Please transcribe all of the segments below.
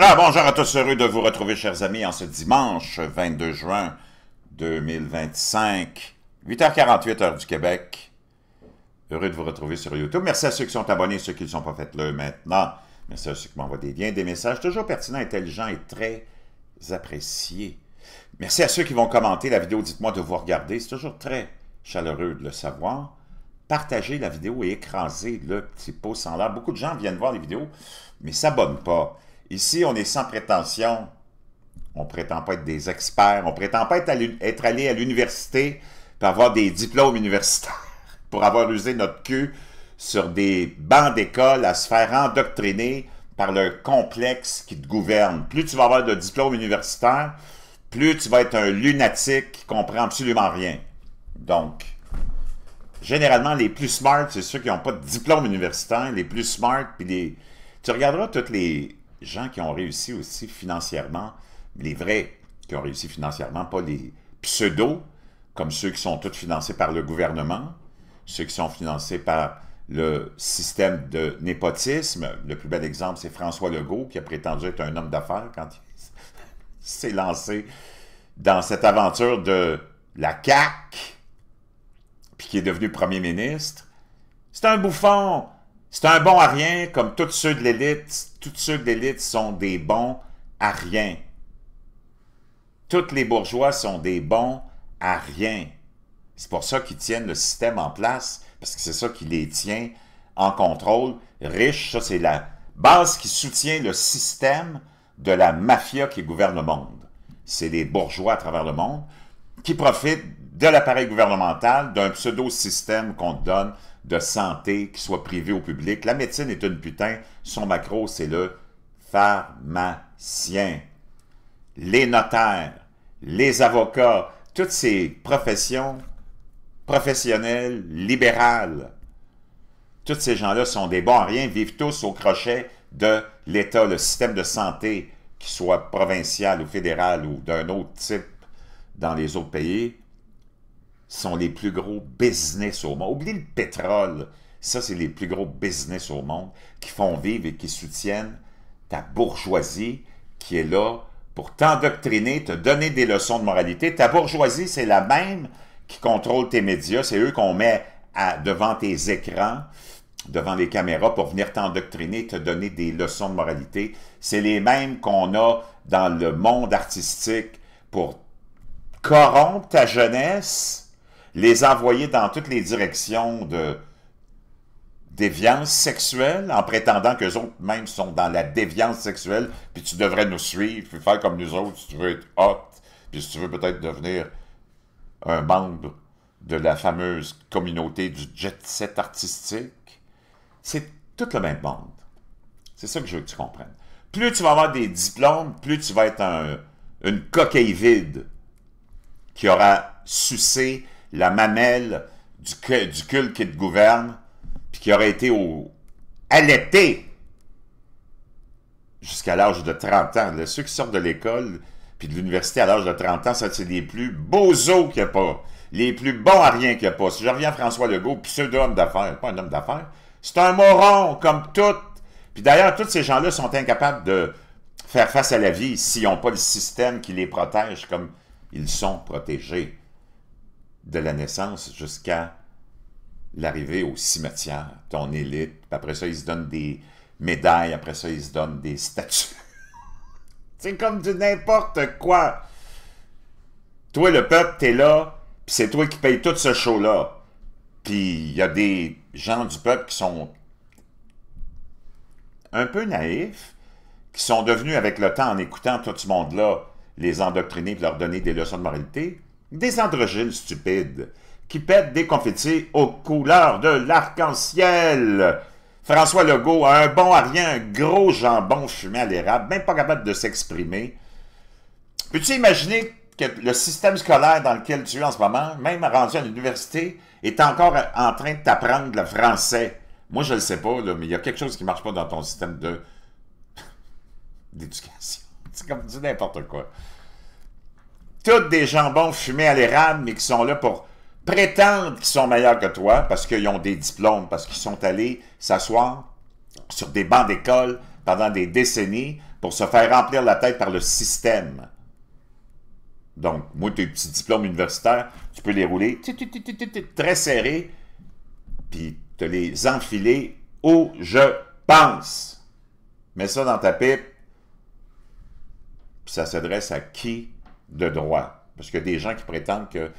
Ah, bonjour à tous, heureux de vous retrouver, chers amis, en ce dimanche 22 juin 2025, 8h48, heure du Québec. Heureux de vous retrouver sur YouTube. Merci à ceux qui sont abonnés, ceux qui ne le sont pas, faites-le maintenant. Merci à ceux qui m'envoient des liens, des messages, toujours pertinents, intelligents et très appréciés. Merci à ceux qui vont commenter la vidéo, dites-moi de vous regarder, c'est toujours très chaleureux de le savoir. Partagez la vidéo et écrasez le petit pouce en l'air. Beaucoup de gens viennent voir les vidéos, mais ne s'abonnent pas. Ici, on est sans prétention. On ne prétend pas être des experts. On ne prétend pas être allé à l'université pour avoir des diplômes universitaires, pour avoir usé notre cul sur des bancs d'école à se faire endoctriner par le complexe qui te gouverne. Plus tu vas avoir de diplômes universitaires, plus tu vas être un lunatique qui ne comprend absolument rien. Donc, généralement, les plus smart, c'est ceux qui n'ont pas de diplôme universitaire, les plus smart, puis les... Tu regarderas tous les gens qui ont réussi aussi financièrement, les vrais qui ont réussi financièrement, pas les pseudos, comme ceux qui sont tous financés par le gouvernement, ceux qui sont financés par le système de népotisme. Le plus bel exemple, c'est François Legault, qui a prétendu être un homme d'affaires quand il s'est lancé dans cette aventure de la CAQ, puis qui est devenu premier ministre. C'est un bouffon, c'est un bon à rien, comme tous ceux de l'élite. Tous ceux de l'élite sont des bons à rien. Tous les bourgeois sont des bons à rien. C'est pour ça qu'ils tiennent le système en place, parce que c'est ça qui les tient en contrôle. Riches, ça c'est la base qui soutient le système de la mafia qui gouverne le monde. C'est les bourgeois à travers le monde qui profitent de l'appareil gouvernemental, d'un pseudo-système qu'on te donne de santé, qui soit privé ou public. La médecine est une putain. Son macro, c'est le pharmacien. Les notaires, les avocats, toutes ces professions professionnelles, libérales. Tous ces gens-là sont des bons à rien, vivent tous au crochet de l'État, le système de santé, qu'il soit provincial ou fédéral ou d'un autre type dans les autres pays, sont les plus gros business au monde. Oubliez le pétrole. Ça, c'est les plus gros business au monde qui font vivre et qui soutiennent ta bourgeoisie qui est là pour t'endoctriner, te donner des leçons de moralité. Ta bourgeoisie, c'est la même qui contrôle tes médias. C'est eux qu'on met devant tes écrans, devant les caméras pour venir t'endoctriner, te donner des leçons de moralité. C'est les mêmes qu'on a dans le monde artistique pour corrompre ta jeunesse, les envoyer dans toutes les directions de déviance sexuelle, en prétendant qu'eux autres même sont dans la déviance sexuelle, puis tu devrais nous suivre, puis faire comme nous autres si tu veux être hot, puis si tu veux peut-être devenir un membre de la fameuse communauté du jet-set artistique. C'est tout le même monde. C'est ça que je veux que tu comprennes. Plus tu vas avoir des diplômes, plus tu vas être une coquille vide qui aura sucé la mamelle du culte qui te gouverne, puis qui aurait été allaité jusqu'à l'âge de 30 ans. Là, ceux qui sortent de l'école puis de l'université à l'âge de 30 ans, ça c'est les plus bozos qu'il n'y a pas, les plus bons à rien qu'il n'y a pas. Si je reviens à François Legault, pseudo-homme d'affaires, pas un homme d'affaires, c'est un moron comme tout. Puis d'ailleurs, tous ces gens-là sont incapables de faire face à la vie s'ils n'ont pas le système qui les protège comme ils sont protégés de la naissance jusqu'à l'arrivée au cimetière, ton élite. Puis après ça, ils se donnent des médailles, après ça, ils se donnent des statues. C'est comme du n'importe quoi. Toi, le peuple, t'es là, puis c'est toi qui payes tout ce show-là. Puis il y a des gens du peuple qui sont un peu naïfs, qui sont devenus avec le temps, en écoutant tout ce monde-là, les endoctriner et leur donner des leçons de moralité, des androgynes stupides qui pètent des confettis aux couleurs de l'arc-en-ciel. François Legault a un bon à rien, un gros jambon fumé à l'érable, même pas capable de s'exprimer. Peux-tu imaginer que le système scolaire dans lequel tu es en ce moment, même rendu à l'université, est encore en train de t'apprendre le français? Moi, je ne le sais pas, là, mais il y a quelque chose qui ne marche pas dans ton système d'éducation. C'est comme du n'importe quoi. Tous des jambons fumés à l'érable, mais qui sont là pour prétendent qu'ils sont meilleurs que toi, parce qu'ils ont des diplômes, parce qu'ils sont allés s'asseoir sur des bancs d'école pendant des décennies, pour se faire remplir la tête par le système. Donc, moi, tes petits diplômes universitaires, tu peux les rouler très serrés, puis te les enfiler où je pense. Mets ça dans ta pipe, puis ça s'adresse à qui de droit? Parce qu'il y a des gens qui prétendent que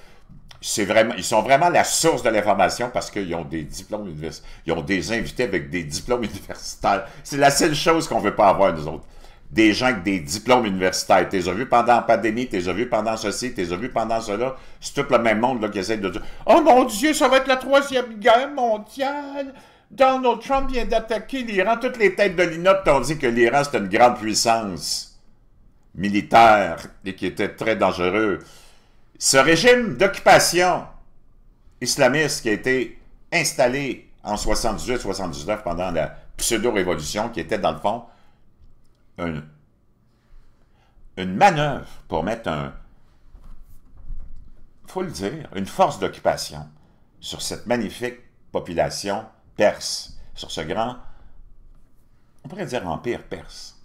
ils sont vraiment la source de l'information parce qu'ils ont des diplômes universitaires. Ils ont des invités avec des diplômes universitaires. C'est la seule chose qu'on ne veut pas avoir, nous autres. Des gens avec des diplômes universitaires. Tu les as vus pendant la pandémie, tu les as vus pendant ceci, tu les as vus pendant cela. C'est tout le même monde là, qui essaie de dire « Oh mon Dieu, ça va être la troisième guerre mondiale! Donald Trump vient d'attaquer l'Iran. » Toutes les têtes de l'INOP t'ont dit que l'Iran, c'était une grande puissance militaire et qui était très dangereux. Ce régime d'occupation islamiste qui a été installé en 78-79 pendant la pseudo-révolution, qui était dans le fond une manœuvre pour mettre faut le dire, une force d'occupation sur cette magnifique population perse, sur ce grand, on pourrait dire empire perse.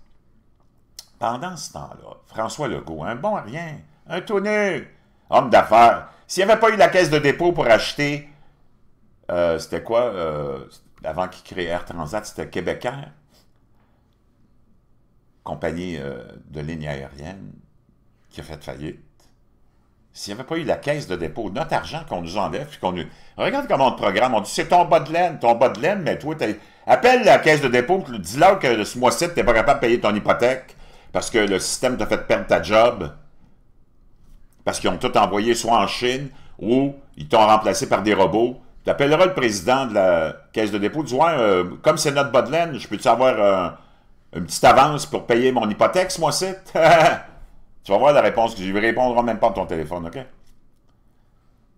Pendant ce temps-là, François Legault, un bon à rien, un tout nu, homme d'affaires, s'il n'y avait pas eu la caisse de dépôt pour acheter, c'était quoi, avant qu'il crée Air Transat, c'était Québécois, compagnie de ligne aérienne qui a fait faillite. S'il n'y avait pas eu la caisse de dépôt, notre argent qu'on nous enlève, puis qu'on nous... Regarde comment on te programme, on dit c'est ton bas de laine, mais toi, appelle la caisse de dépôt, dis-leur que ce mois-ci, tu n'es pas capable de payer ton hypothèque, parce que le système t'a fait perdre ta job, parce qu'ils ont tout envoyé soit en Chine, ou ils t'ont remplacé par des robots. Tu appelleras le président de la caisse de dépôt, dis ouais, comme c'est notre bas de laine, je peux-tu avoir une petite avance pour payer mon hypothèque ce mois-ci? Tu vas voir la réponse, je ne répondrai même pas à ton téléphone, OK?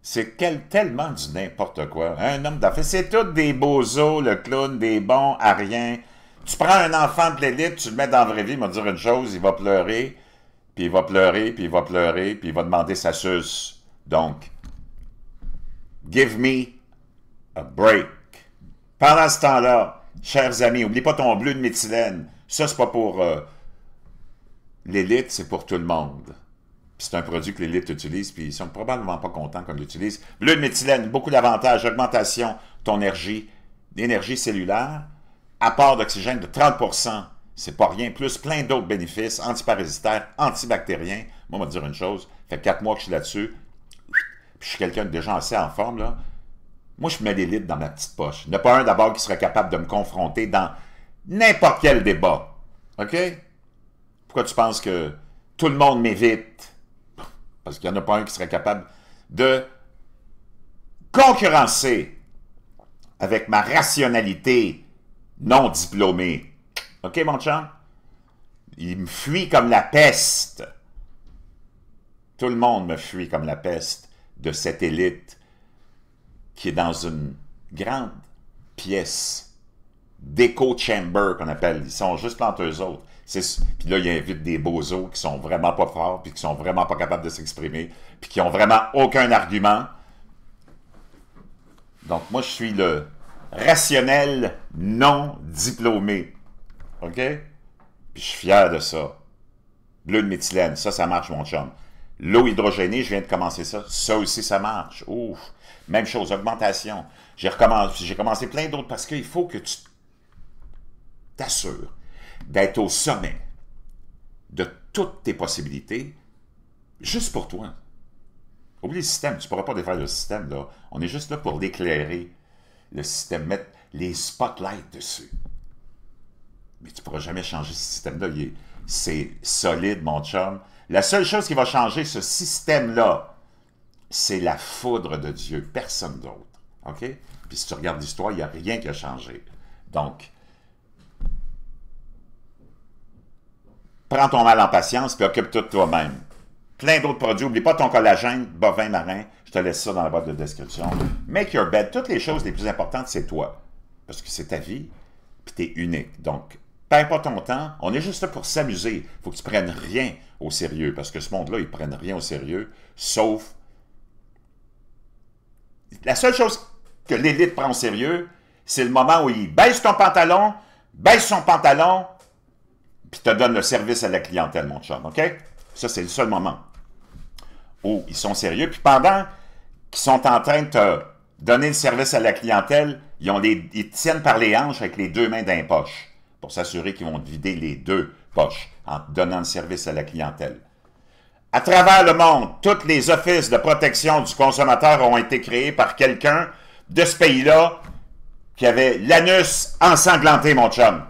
C'est tellement du n'importe quoi. Un homme d'affaires, c'est tous des bozos, le clown, des bons à rien. Tu prends un enfant de l'élite, tu le mets dans la vraie vie, il va dire une chose, il va pleurer, puis il va pleurer, puis il va pleurer, puis il va demander sa suce. Donc, give me a break. Pendant ce temps-là, chers amis, n'oublie pas ton bleu de méthylène. Ça, c'est pas pour l'élite, c'est pour tout le monde. C'est un produit que l'élite utilise, puis ils sont probablement pas contents qu'on l'utilise. Bleu de méthylène, beaucoup d'avantages, augmentation de ton énergie cellulaire, apport d'oxygène de 30%, c'est pas rien, plus plein d'autres bénéfices, antiparasitaires, antibactériens. Moi, on va te dire une chose, ça fait 4 mois que je suis là-dessus, puis je suis quelqu'un de déjà assez en forme, là. Moi, je mets l'élite dans ma petite poche. Il n'y en a pas un d'abord qui serait capable de me confronter dans n'importe quel débat. OK? Pourquoi tu penses que tout le monde m'évite? Parce qu'il n'y en a pas un qui serait capable de concurrencer avec ma rationalité non diplômée. OK, mon chum? Il me fuit comme la peste. Tout le monde me fuit comme la peste de cette élite qui est dans une grande pièce d'écho chamber qu'on appelle. Ils sont juste entre eux autres. Puis là, ils invitent des bozos qui sont vraiment pas forts, puis qui sont vraiment pas capables de s'exprimer, puis qui ont vraiment aucun argument. Donc, moi, je suis le rationnel non diplômé. OK? Puis je suis fier de ça. Bleu de méthylène, ça marche, mon chum. L'eau hydrogénée, je viens de commencer ça. Ça aussi, ça marche. Ouf! Même chose, augmentation. J'ai commencé plein d'autres parce qu'il faut que tu t'assures d'être au sommet de toutes tes possibilités, juste pour toi. Oublie le système, tu ne pourras pas défaire le système, là. On est juste là pour l'éclairer, le système, mettre les spotlights dessus. Mais tu ne pourras jamais changer ce système-là. C'est solide, mon chum. La seule chose qui va changer ce système-là, c'est la foudre de Dieu, personne d'autre. OK? Puis si tu regardes l'histoire, il n'y a rien qui a changé. Donc, prends ton mal en patience, puis occupe-toi de toi-même. Plein d'autres produits. N'oublie pas ton collagène, bovin marin. Je te laisse ça dans la boîte de description. Make your bed. Toutes les choses les plus importantes, c'est toi. Parce que c'est ta vie, puis tu es unique. Donc, perds pas ton temps. On est juste là pour s'amuser. Il faut que tu prennes rien au sérieux. Parce que ce monde-là, ils prennent rien au sérieux, sauf... La seule chose que l'élite prend au sérieux, c'est le moment où il baisse ton pantalon, baisse son pantalon, puis te donnent le service à la clientèle, mon chum, OK? Ça, c'est le seul moment où ils sont sérieux. Puis pendant qu'ils sont en train de te donner le service à la clientèle, ils tiennent par les hanches avec les deux mains dans les poches pour s'assurer qu'ils vont te vider les deux poches en te donnant le service à la clientèle. À travers le monde, tous les offices de protection du consommateur ont été créés par quelqu'un de ce pays-là qui avait l'anus ensanglanté, mon chum.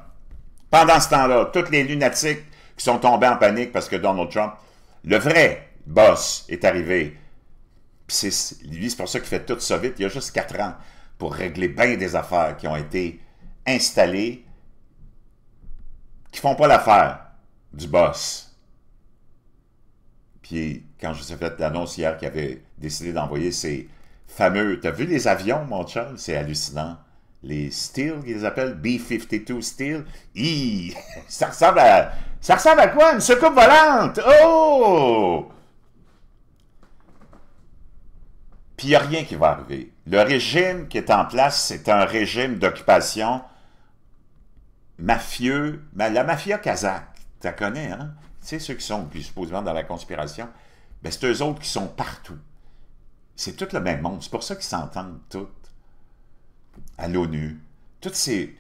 Pendant ce temps-là, tous les lunatiques qui sont tombés en panique parce que Donald Trump, le vrai boss, est arrivé. Puis lui, c'est pour ça qu'il fait tout ça vite. Il y a juste 4 ans pour régler bien des affaires qui ont été installées, qui font pas l'affaire du boss. Puis, quand je vous ai fait l'annonce hier qu'il avait décidé d'envoyer ces fameux... T'as vu les avions, mon chum? C'est hallucinant. Les Steel, ils les appellent B-52 Steel. Ça ressemble à quoi? Une soucoupe volante! Oh! Puis il n'y a rien qui va arriver. Le régime qui est en place, c'est un régime d'occupation mafieux. La mafia kazakh, tu la connais, hein? Tu sais, ceux qui sont supposément dans la conspiration, ben c'est eux autres qui sont partout. C'est tout le même monde. C'est pour ça qu'ils s'entendent tous. À l'ONU. Tous ces...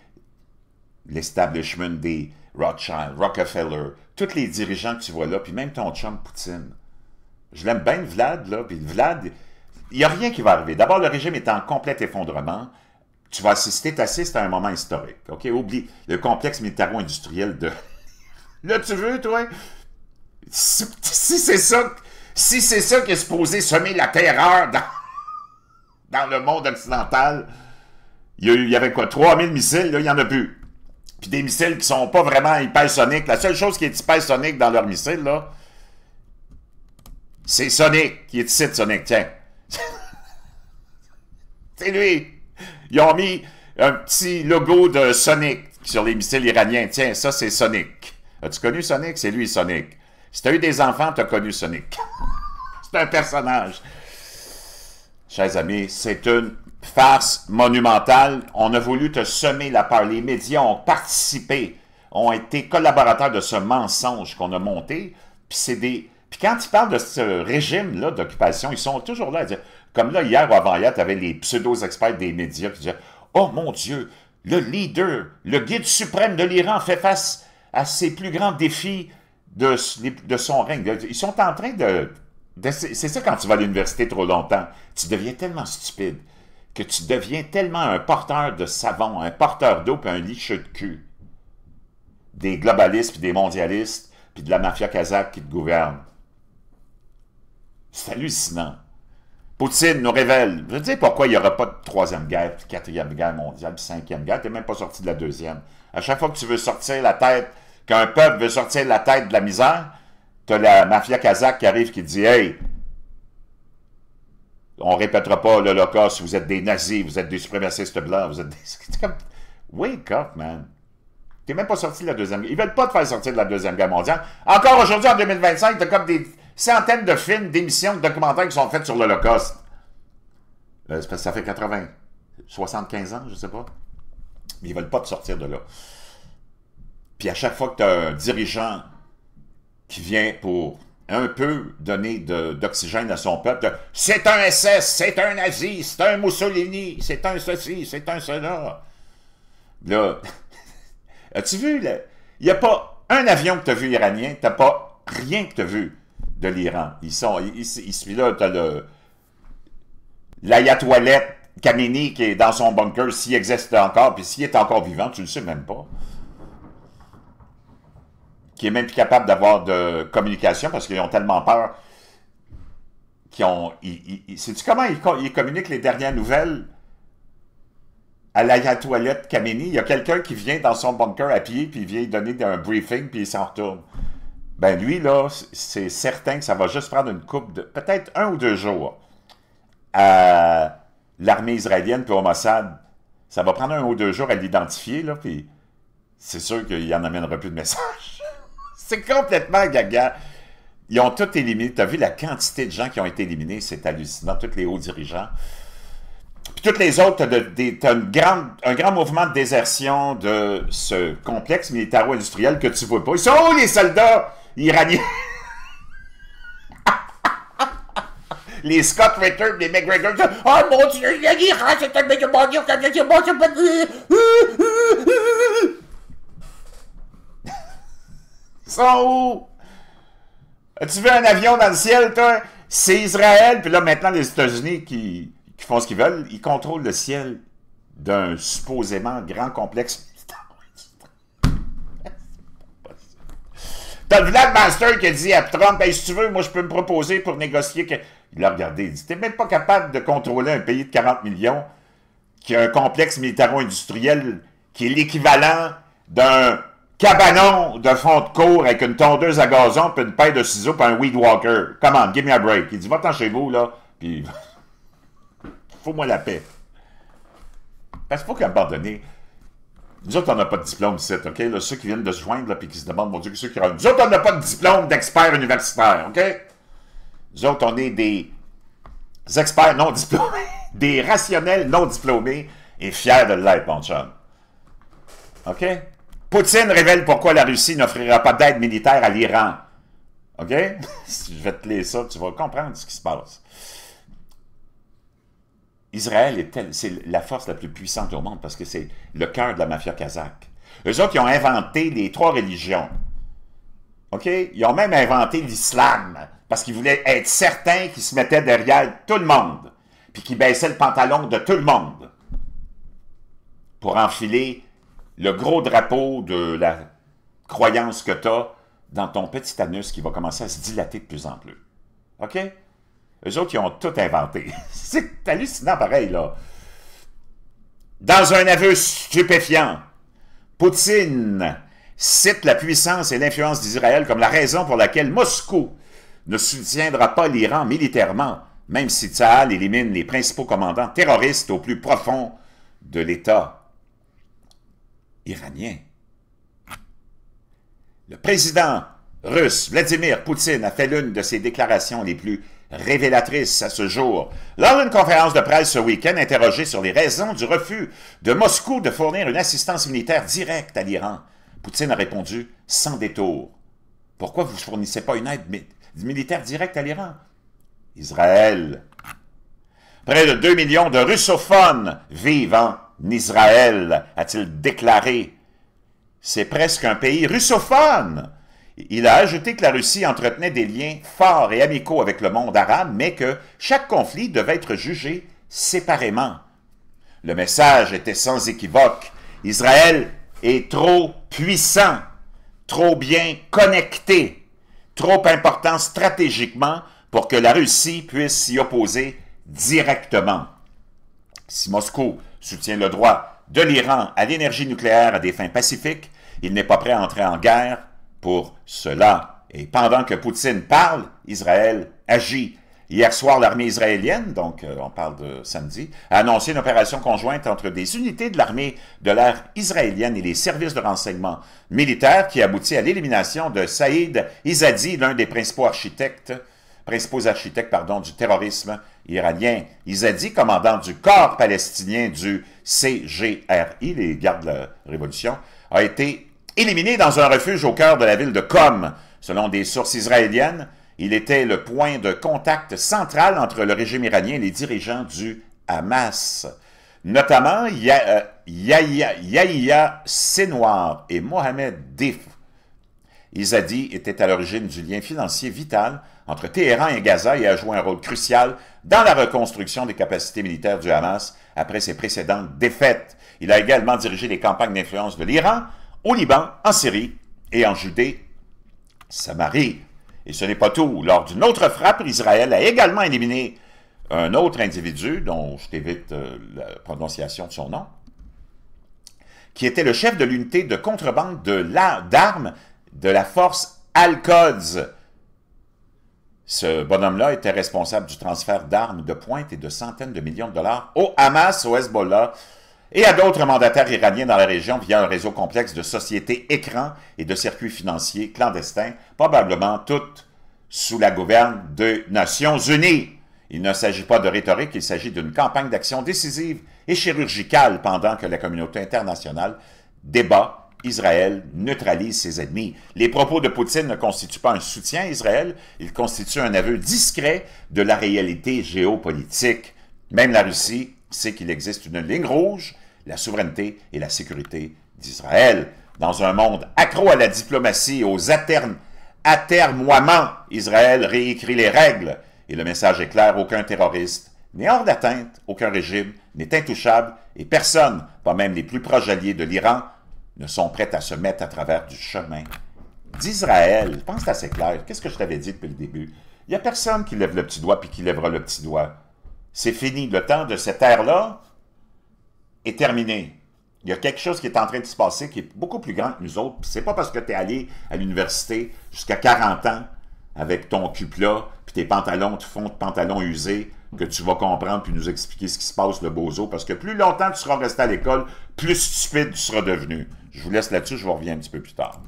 l'establishment des Rothschild, Rockefeller, tous les dirigeants que tu vois là, puis même ton chum Poutine. Je l'aime bien, Vlad, là, puis Vlad... Il n'y a rien qui va arriver. D'abord, le régime est en complet effondrement. Tu vas assister, t'assistes à un moment historique. OK? Oublie le complexe militaro-industriel de... Là, tu veux, toi? Si c'est ça qui est supposé semer la terreur dans le monde occidental, il y avait quoi? 3000 missiles, là, il n'y en a plus. Puis des missiles qui sont pas vraiment hypersoniques. La seule chose qui est hypersonique dans leurs missiles, là, c'est Sonic, qui est ici de Sonic, tiens. C'est lui. Ils ont mis un petit logo de Sonic sur les missiles iraniens. Tiens, ça, c'est Sonic. As-tu connu Sonic? C'est lui, Sonic. Si tu as eu des enfants, tu as connu Sonic. C'est un personnage. Chers amis, c'est une farce monumentale. On a voulu te semer la peur. Les médias ont participé, ont été collaborateurs de ce mensonge qu'on a monté. Puis quand ils parlent de ce régime-là d'occupation, ils sont toujours là à dire... Comme là, hier ou avant-hier, tu avais les pseudo-experts des médias qui disaient « Oh mon Dieu, le leader, le guide suprême de l'Iran fait face à ses plus grands défis de son règne. » Ils sont en train de c'est ça quand tu vas à l'université trop longtemps. Tu deviens tellement stupide que tu deviens tellement un porteur de savon, un porteur d'eau puis un licheux de cul. Des globalistes puis des mondialistes puis de la mafia kazakh qui te gouverne. C'est hallucinant. Poutine nous révèle, je veux dire pourquoi il n'y aura pas de 3e guerre, puis 4e guerre mondiale, puis 5e guerre, tu n'es même pas sorti de la 2e. À chaque fois que tu veux sortir la tête, qu'un peuple veut sortir la tête de la misère, tu as la mafia kazakh qui arrive qui dit « Hey, on ne répétera pas l'Holocauste, vous êtes des nazis, vous êtes des suprémacistes blancs, vous êtes des... » C'est comme, wake up, man. Tu n'es même pas sorti de la 2e guerre. Ils ne veulent pas te faire sortir de la 2e guerre mondiale. Encore aujourd'hui, en 2025, tu as comme des... centaines de films, d'émissions, de documentaires qui sont faits sur l'Holocauste. C'est parce que ça fait 75 ans, je ne sais pas. Mais ils ne veulent pas te sortir de là. Puis à chaque fois que tu as un dirigeant qui vient pour un peu donner d'oxygène à son peuple, c'est un SS, c'est un nazi, c'est un Mussolini, c'est un ceci, c'est un cela. Là, as-tu vu, il n'y a pas un avion que tu as vu iranien, tu n'as pas rien que tu as vu de l'Iran. Celui-là, tu as l'ayatollah Khamenei qui est dans son bunker, s'il existe encore, puis s'il est encore vivant, tu ne le sais même pas. Qui est même plus capable d'avoir de communication parce qu'ils ont tellement peur qu'ils ont... Sais-tu comment ils communiquent les dernières nouvelles à l'ayatollah Khamenei? Il y a quelqu'un qui vient dans son bunker à pied, puis il vient donner un briefing, puis il s'en retourne. Ben lui, là, c'est certain que ça va juste prendre une couple de... peut-être 1 ou 2 jours à l'armée israélienne puis au Mossad. Ça va prendre 1 ou 2 jours à l'identifier, là, puis c'est sûr qu'il n'y en amènera plus de messages. C'est complètement gaga. Ils ont tout éliminé. Tu as vu la quantité de gens qui ont été éliminés? C'est hallucinant. Tous les hauts dirigeants. Puis Puis toutes les autres, tu as un grand mouvement de désertion de ce complexe militaro-industriel que tu vois pas. Ils sont où les soldats iraniens? Les Scott Ritter, les McGregor, oh mon Dieu, l'Iran, c'est un méga bon Dieu, ils sont où? As-tu vu un avion dans le ciel, toi? C'est Israël, puis là, maintenant, les États-Unis qui font ce qu'ils veulent, ils contrôlent le ciel d'un supposément grand complexe. T'as le Vlad Master qui a dit à Trump, hey, si tu veux, moi je peux me proposer pour négocier. Il l'a regardé, il dit, t'es même pas capable de contrôler un pays de 40 millions qui a un complexe militaro-industriel qui est l'équivalent d'un cabanon de fond de cour avec une tondeuse à gazon, puis une paire de ciseaux, puis un weed walker. Come on, give me a break. Il dit, va-t'en chez vous, là, puis faut-moi la paix. Parce qu'il faut qu'à un moment donné, nous autres, on n'a pas de diplôme ici, OK? Là, ceux qui viennent de se joindre, là, puis qui se demandent, mon Dieu, ceux qui... Nous autres, on n'a pas de diplôme d'expert universitaire, OK? Nous autres, on est des experts non diplômés, des rationnels non diplômés, et fiers de l'être, mon chum. OK? Poutine révèle pourquoi la Russie n'offrira pas d'aide militaire à l'Iran. OK? Si je vais te lire ça, tu vas comprendre ce qui se passe. Israël c'est la force la plus puissante au monde parce que c'est le cœur de la mafia kazakh. Eux autres, ils ont inventé les 3 religions. OK? Ils ont même inventé l'islam parce qu'ils voulaient être certains qu'ils se mettaient derrière tout le monde puis qu'ils baissaient le pantalon de tout le monde pour enfiler le gros drapeau de la croyance que tu as dans ton petit anus qui va commencer à se dilater de plus en plus. OK? Eux autres, ils ont tout inventé. C'est hallucinant pareil, là. Dans un aveu stupéfiant, Poutine cite la puissance et l'influence d'Israël comme la raison pour laquelle Moscou ne soutiendra pas l'Iran militairement, même si Tsahal élimine les principaux commandants terroristes au plus profond de l'État iranien. Le président russe Vladimir Poutine a fait l'une de ses déclarations les plus révélatrice à ce jour. Lors d'une conférence de presse ce week-end, interrogé sur les raisons du refus de Moscou de fournir une assistance militaire directe à l'Iran, Poutine a répondu sans détour. Pourquoi vous ne fournissez pas une aide militaire directe à l'Iran? Israël. Près de 2 millions de russophones vivent en Israël, a-t-il déclaré. C'est presque un pays russophone. Il a ajouté que la Russie entretenait des liens forts et amicaux avec le monde arabe, mais que chaque conflit devait être jugé séparément. Le message était sans équivoque. Israël est trop puissant, trop bien connecté, trop important stratégiquement pour que la Russie puisse s'y opposer directement. Si Moscou soutient le droit de l'Iran à l'énergie nucléaire à des fins pacifiques, il n'est pas prêt à entrer en guerre pour cela. Et pendant que Poutine parle, Israël agit. Hier soir, l'armée israélienne, donc on parle de samedi, a annoncé une opération conjointe entre des unités de l'armée de l'air israélienne et les services de renseignement militaires qui aboutit à l'élimination de Saïd Izzadi, l'un des principaux architectes du terrorisme iranien. Izzadi, commandant du corps palestinien du CGRI, les gardes de la Révolution, a été éliminé dans un refuge au cœur de la ville de Qom. Selon des sources israéliennes, il était le point de contact central entre le régime iranien et les dirigeants du Hamas. Notamment Yahya Sinwar et Mohamed Dif. Izzadi était à l'origine du lien financier vital entre Téhéran et Gaza et a joué un rôle crucial dans la reconstruction des capacités militaires du Hamas après ses précédentes défaites. Il a également dirigé les campagnes d'influence de l'Iran au Liban, en Syrie et en Judée-Samarie. Et ce n'est pas tout. Lors d'une autre frappe, Israël a également éliminé un autre individu, dont je t'évite la prononciation de son nom, qui était le chef de l'unité de contrebande d'armes de la force Al-Quds. Ce bonhomme-là était responsable du transfert d'armes de pointe et de centaines de millions de dollars au Hamas, au Hezbollah, et à d'autres mandataires iraniens dans la région via un réseau complexe de sociétés écrans et de circuits financiers clandestins, probablement toutes sous la gouverne des Nations Unies. Il ne s'agit pas de rhétorique, il s'agit d'une campagne d'action décisive et chirurgicale pendant que la communauté internationale débat. Israël neutralise ses ennemis. Les propos de Poutine ne constituent pas un soutien à Israël, ils constituent un aveu discret de la réalité géopolitique. Même la Russie sait qu'il existe une ligne rouge, la souveraineté et la sécurité d'Israël. Dans un monde accro à la diplomatie et aux atermoiements, Israël réécrit les règles. Et le message est clair, aucun terroriste n'est hors d'atteinte, aucun régime n'est intouchable, et personne, pas même les plus proches alliés de l'Iran, ne sont prêts à se mettre à travers du chemin d'Israël. Je pense que c'est assez clair. Qu'est-ce que je t'avais dit depuis le début? Il n'y a personne qui lève le petit doigt puis qui lèvera le petit doigt. C'est fini. Le temps de cette ère-là est terminé. Il y a quelque chose qui est en train de se passer qui est beaucoup plus grand que nous autres. C'est pas parce que tu es allé à l'université jusqu'à 40 ans avec ton cul-plat puis tes pantalons, tu fonds de pantalons usés, que tu vas comprendre puis nous expliquer ce qui se passe, le bozo, parce que plus longtemps tu seras resté à l'école, plus stupide tu seras devenu. Je vous laisse là-dessus, je vous reviens un petit peu plus tard.